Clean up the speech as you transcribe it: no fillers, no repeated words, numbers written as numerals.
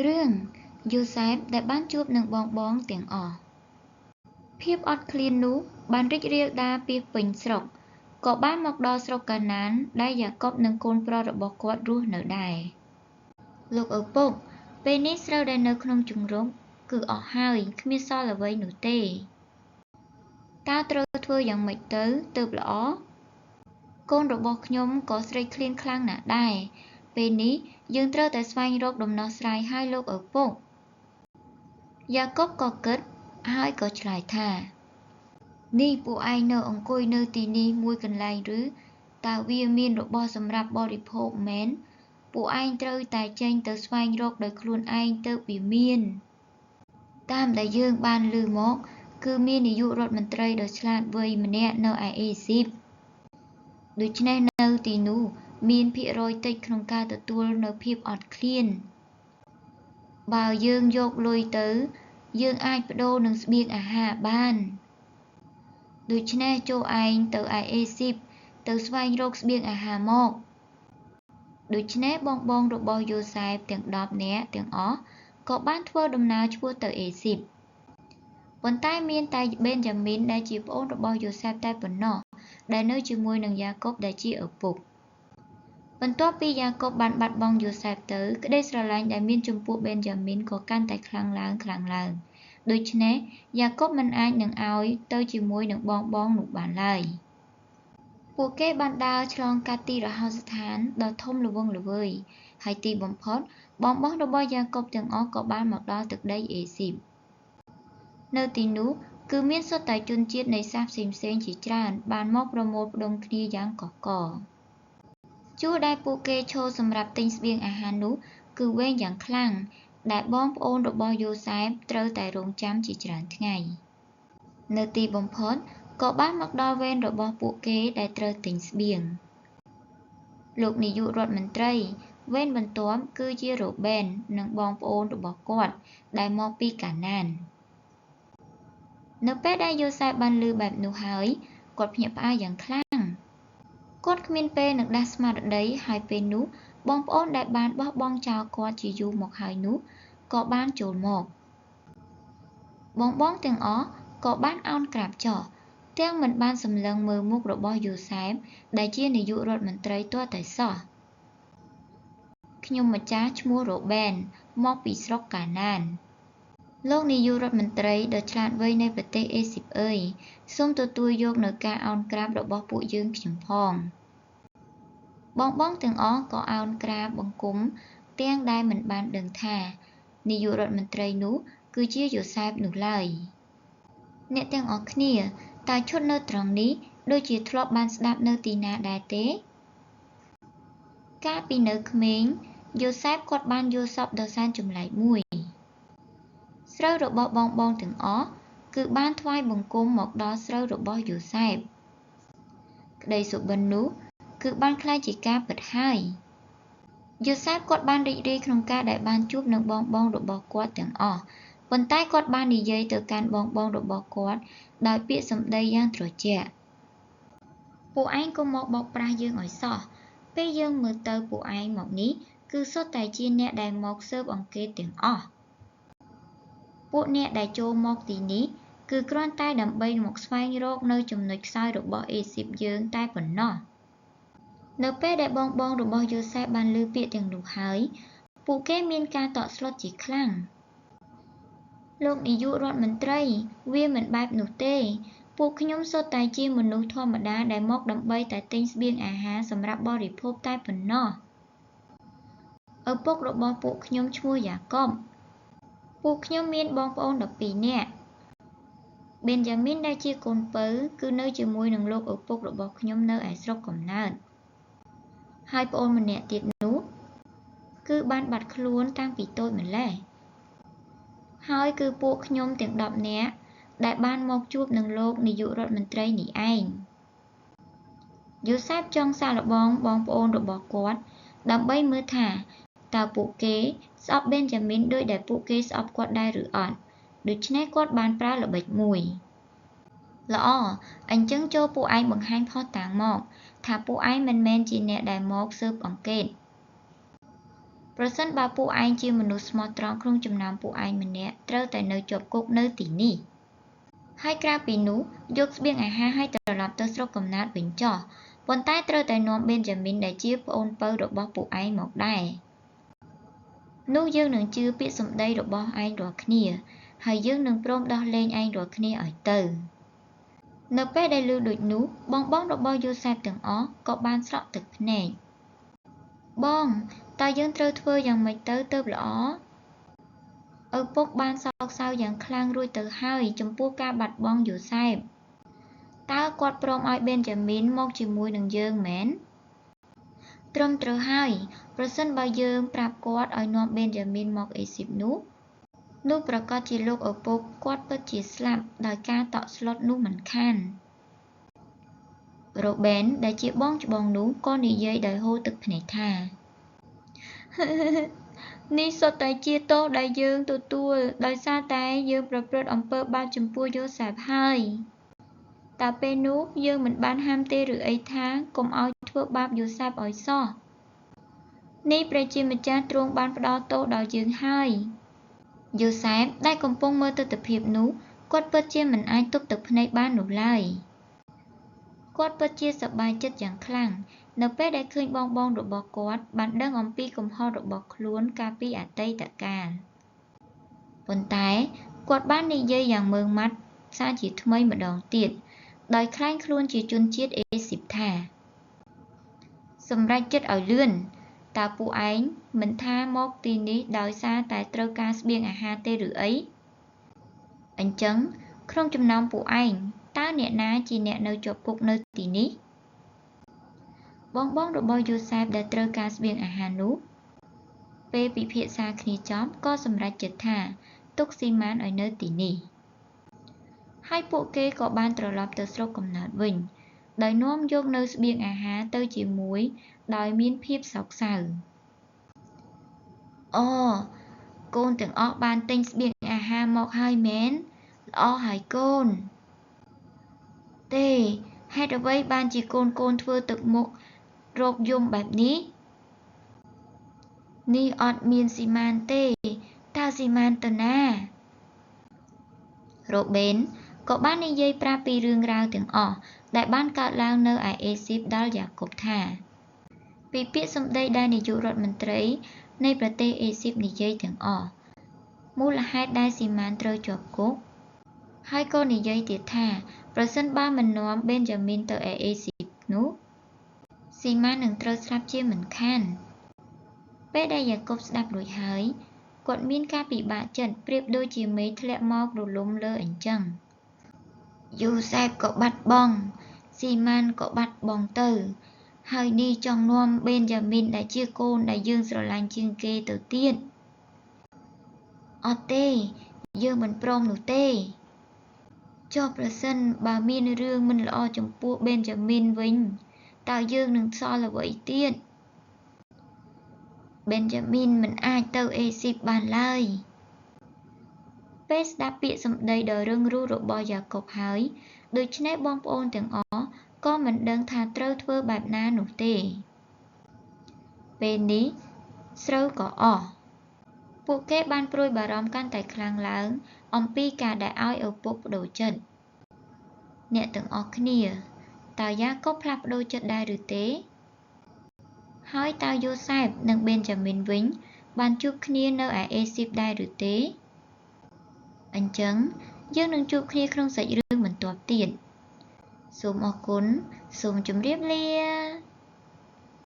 រឿងយូសែបដែលបានជួបនឹងបងទាំងអស់ភាពអត់ឃ្លាននោះបានរីករាលដាលពាសពេញស្រុកក៏បានមកដល់ស្រុកកាណានដែលយ៉ាកបនិងកូនប្រុសរបស់គាត់រស់នៅដែរលោកឪពុកពេលនេះស្រូវដែលនៅក្នុងជង្រុកគឺអស់ហើយគ្មានសល់អ្វីនោះទេតើត្រូវធ្វើយ៉ាងម៉េចទៅទើបល្អកូនរបស់ខ្ញុំក៏ស្រេកឃ្លានខ្លាំងណាស់ដែរពេលនេះយើងត្រូវតែស្វែងរកដំណោះស្រាយឲ្យលោកឪពុកយ៉ាកបក៏គិតហើយក៏ឆ្លើយថានេះពួកឯងនៅអង្គុយនៅទីនេះមួយកន្លែងឬតើវាមានរបស់សម្រាប់បរិភោគមែនពួកឯងត្រូវតែចេញទៅស្វែងរកដោយខ្លួនឯងទើបវាមានតាមដែលយើងបានឮមកគឺមាននាយករដ្ឋមន្ត្រីដ៏ឆ្លាតវៃម្នាក់នៅឯអេស៊ីបដូច្នេះនៅទីនោះមានភាគរយតិចក្នុងការទទួលនៅភាពអត់ឃ្លានបើយើងយកលុយទៅយើងអាចប្ដូរនឹងស្បៀងអាហារបានដូច្នេះចូលឯងទៅឯអេស៊ីបទៅស្វែងរកស្បៀងអាហារមកដូច្នេះបងរបស់យូសែបទាំង10នាក់ទាំងអស់ក៏បានធ្វើដំណើរឆ្ពោះទៅអេស៊ីបប៉ុន្តែមានតែបេនយ៉ាមីនដែលជាប្អូនរបស់យូសែបតែប៉ុណ្ណោះដែលនៅជាមួយនឹងយ៉ាកបដែលជាឪពុកបន្ទាប់ពីយ៉ាកបបានបាត់បង់យូសែបទៅក្តីស្រឡាញ់ដែលមានចំពោះបេនយ៉ាមីនក៏កាន់តែខ្លាំងឡើងដូច្នេះយ៉ាកបមិនអាចនឹងឲ្យទៅជាមួយនឹងបងនោះបានឡើយពួកគេបានដើរឆ្លងកាត់ទីរហោស្ថានដ៏ធំល្វឹងល្វើយហើយទីបំផុតបងរបស់យ៉ាកបទាំងអស់ក៏បានមកដល់ទឹកដីអេស៊ីបនៅទីនោះគឺមានសុទ្ធតែជនជាតិនៃសាសផ្សេងជាច្រើនបានមកប្រមូលផ្ដុំគ្នាយ៉ាងកកជួរដែលពួកគេឈរសម្រាប់ទិញស្បៀងអាហារនោះគឺវែងយ៉ាងខ្លាំងដែលបងប្អូនរបស់យូសែបត្រូវតែរង់ចាំជាច្រើនថ្ងៃនៅទីបំផុតក៏បានមកដល់វេនរបស់ពួកគេដែលត្រូវទិញស្បៀងលោកនាយករដ្ឋមន្ត្រីវេនបន្ទាប់គឺជារ៉ូបែននិងបងប្អូនរបស់គាត់ដែលមកពីកាណាននៅពេលដែលយូសែបបានឮបែបនោះហើយគាត់ភ្ញាក់ផ្អើលយ៉ាងខ្លាំងគាត់គ្មានពេលនឹងដាស់ស្មារតីហើយពេលនោះបងប្អូនដែលបានបោះបង់ចោលគាត់ជាយូរមកហើយនោះក៏បានចូលមកបងទាំងអស់ក៏បានឱនក្រាបចុះទាំងមិនបានសម្លឹងមើលមុខរបស់យូសែបដែលជានាយករដ្ឋមន្ត្រីទាល់តែសោះខ្ញុំម្ចាស់ឈ្មោះរ៉ូបែនមកពីស្រុកកាណានលោកនាយករដ្ឋមន្ត្រីដ៏ឆ្លាតវៃនៃប្រទេសអេស៊ីបអើយសូមទទួលយកនៅការឱនក្រាបរបស់ពួកយើងខ្ញុំផងបងទាំងអស់ក៏ឱនក្រាបបង្គំទាំងដែលមិនបានដឹងថានាយករដ្ឋមន្ត្រីនោះគឺជាយូសែបនោះឡើយអ្នកទាំងអស់គ្នាតើឈុតនៅត្រង់នេះដូចជាធ្លាប់បានស្ដាប់នៅទីណាដែរទេកាលពីនៅក្មេងយូសែបគាត់បានយល់សប្តិដ៏សែនចម្លែកមួយស្រូវរបស់បងទាំងអស់គឺបានថ្វាយបង្គំមកដល់ស្រូវរបស់យូសែបក្តីសុបិននោះគឺបានក្លាយជាការពិតហើយយូសែបគាត់បានរីករាយក្នុងការដែលបានជួបនឹងបងរបស់គាត់ទាំងអស់ប៉ុន្តែគាត់បាននិយាយទៅកាន់បងរបស់គាត់ដោយពាក្យសម្ដីយ៉ាងត្រជាក់ពួកឯងកុំមកបោកប្រាស់យើងឲ្យសោះពេលយើងមើលទៅពួកឯងមកនេះគឺសុទ្ធតែជាអ្នកដែលមកស៊ើបអង្កេតទាំងអស់ពួកអ្នកដែលចូលមកទីនេះគឺគ្រាន់តែដើម្បីមកស្វែងរកនៅចំណុចខ្សោយរបស់អេស៊ីបយើងតែប៉ុណ្ណោះនៅពេលដែលបងរបស់យូសែបបានឮពាក្យទាំងនោះហើយពួកគេមានការតក់ស្លុតជាខ្លាំងលោកនាយករដ្ឋមន្ត្រីវាមិនបែបនោះទេពួកខ្ញុំសុទ្ធតែជាមនុស្សធម្មតាដែលមកដើម្បីតែទិញស្បៀងអាហារសម្រាប់បរិភោគតែប៉ុណ្ណោះឪពុករបស់ពួកខ្ញុំឈ្មោះយ៉ាកបពួកខ្ញុំមានបងប្អូន12នាក់បេនយ៉ាមីនដែលជាកូនពៅគឺនៅជាមួយនឹងលោកឪពុករបស់ខ្ញុំនៅឯស្រុកកំណើតហើយប្អូនម្នាក់ទៀតនោះគឺបានបាត់ខ្លួនតាំងពីតូចម្ល៉េះហើយគឺពួកខ្ញុំទាំង10នាក់ដែលបានមកជួបនឹងលោកនាយករដ្ឋមន្ត្រីនេះឯងយូសែបចង់សាកល្បងបងប្អូនរបស់គាត់ដើម្បីមើលថាតើពួកគេស្អប់បេនយ៉ាមីនដូចដែលពួកគេស្អប់គាត់ដែរឬអត់ដូច្នេះគាត់បានប្រើល្បិចមួយល្អអញ្ចឹងចូលពួកឯងបង្ហាញភស្តុតាងមកថាពួកឯងមិនមែនជាអ្នកដែលមកស៊ើបអង្កេត ប្រសិនបើពួកឯងជាមនុស្សស្មោះត្រង់ក្នុងចំណោមពួកឯងម្នាក់ត្រូវតែនៅជាប់គុកនៅទីនេះហើយក្រៅពីនោះយកស្បៀងអាហារឲ្យត្រឡប់ទៅស្រុកកំណើតវិញចុះប៉ុន្តែត្រូវតែនាំប៊េនយ៉ាមីនដែលជាប្អូនពៅរបស់ពួកឯងមកដែរនោះយើងនឹងជឿពាក្យសម្ដីរបស់ឯងរាល់គ្នាហើយយើងនឹងព្រមដោះលែងឯងរាល់គ្នាឲ្យទៅនៅពេលដែលឮដូចនោះបងរបស់យូសែបទាំងអស់ក៏បានស្រក់ទឹកភ្នែកបងតើយើងត្រូវធ្វើយ៉ាងម៉េចទៅទើបល្អឪពុកបានសោកសៅយ៉ាងខ្លាំងរួចទៅហើយចំពោះការបាត់បង់យូសែបតើគាត់ព្រមឲ្យប៊េនយ៉ាមីនមកជាមួយនឹងយើងមែនត្រឹមត្រូវហើយប្រសិនបើយើងប្រាប់គាត់ឲ្យនាំប៊េនយ៉ាមីនមកអេស៊ីបនោះប្រកាសជាលោកឪពុកគាត់ពិតជាស្លាប់ដោយការតក់ស្លុតនោះមិនខានរ៉ូប៊ែនដែលជាបងច្បងនោះក៏និយាយដោយហូរទឹកភ្នែកថានេះសុទ្ធតែជាទោសដែលយើងទទួលដោយសារតែយើងប្រព្រឹត្តអំពើបាបចំពោះយូសែបហើយតើពេលនោះយើងមិនបានហាមទេឬអីថាកុំឲ្យធ្វើបាបយូសែបឲ្យសោះនេះព្រះជាម្ចាស់ទ្រង់បានផ្ដល់ទោសដល់យើងហើយយូសែបដែលកំពុងមើលទិដ្ឋភាពនោះគាត់ពិតជាមិនអាចទប់ទឹកភ្នែកបាននោះឡើយគាត់ពិតជាសប្បាយចិត្តយ៉ាងខ្លាំងនៅពេលដែលឃើញបងរបស់គាត់បានដឹងអំពីកំហុសរបស់ខ្លួនកាលពីអតីតកាលប៉ុន្តែគាត់បាននិយាយយ៉ាងម៉ឺងម៉ាត់សាជាថ្មីម្ដងទៀតដោយក្លែងខ្លួនជាជនជាតិអេស៊ីបថាសម្រេចចិត្តឲ្យលឿនតើពួកឯងមិនថាមកទីនេះដោយសារតែត្រូវការស្បៀងអាហារទេឬអីអញ្ចឹងក្នុងចំណោមពួកឯងតើអ្នកណាជាអ្នកនៅជាប់គុកនៅទីនេះបងរបស់យូសែបដែលត្រូវការស្បៀងអាហារនោះពេលពិភាក្សាគ្នាចប់ក៏សម្រេចចិត្តថាទុកស៊ីម៉ានឲ្យនៅទីនេះហើយពួកគេក៏បានត្រឡប់ទៅស្រុកកំណើតវិញដោយនាំយកនៅស្បៀងអាហារទៅជាមួយដោយមានភាពសោកសៅអូកូនទាំងអស់បានទិញស្បៀងអាហារមកហើយមែនល្អហើយកូនទេហេតុអ្វីបានជាកូនធ្វើទឹកមុខរោគយំបែបនេះនេះអត់មានស៊ីម៉ានទេតើស៊ីម៉ានទៅណារ៉ូប៊ែនក៏បាននិយាយប្រាប់ពីរឿងរ៉ាវទាំងអស់ដែលបានកើតឡើងនៅឯអេស៊ីបដល់យ៉ាកុបថាពីពាក្យសម្ដីដែលនាយករដ្ឋមន្ត្រីនៃប្រទេសអេស៊ីបនិយាយទាំងអស់មូលហេតុដែលស៊ីម៉ានត្រូវជាប់គុកហើយក៏និយាយទៀតថាប្រសិនបើមិននាំប៊េនយ៉ាមីនទៅឯអេស៊ីបនោះស៊ីម៉ាននឹងត្រូវស្លាប់ជាមិនខានពេលដែលយ៉ាកុបស្ដាប់រួចហើយគាត់មានការពិបាកចិត្តប្រៀបដូចជាមេឃធ្លាក់មករលំលើអញ្ចឹងយូសែបក៏បាត់បង់ស៊ីម៉ានក៏បាត់បង់ទៅហើយនេះចង់នាំប៊េនយ៉ាមីនដែលជាកូនដែលយើងស្រឡាញ់ជាងគេទៅទៀតអត់ទេយើងមិនព្រមនោះទេចុះប្រសិនបើមានរឿងមិនល្អចំពោះប៊េនយ៉ាមីនវិញតើយើងនឹងសល់អ្វីទៀតប៊េនយ៉ាមីនមិនអាចទៅអេស៊ីបបានឡើយពេលស្ដាប់ពាក្យសម្ដីដ៏រឹងរូសរបស់យ៉ាកុបហើយដូច្នេះបងប្អូនទាំងអស់ក៏មិនដឹងថាត្រូវធ្វើបែបណានោះទេពេលនេះស្រូវក៏អស់ពួកគេបានព្រួយបារម្ភកាន់តែខ្លាំងឡើងអំពីការដែលឲ្យឪពុកប្ដូរចិត្តអ្នកទាំងអស់គ្នាតើយ៉ាកុបផ្លាស់ប្ដូរចិត្តដែរឬទេហើយតើយូសែបនិងប៊េនយ៉ាមីនវិញបានជួបគ្នានៅឯអេស៊ីបដែរឬទេអញ្ចឹងយើងនឹងជួបគ្នាក្នុងសាច់រឿងបន្ទាប់ទៀតសូមអរគុណសូមជម្រាបលា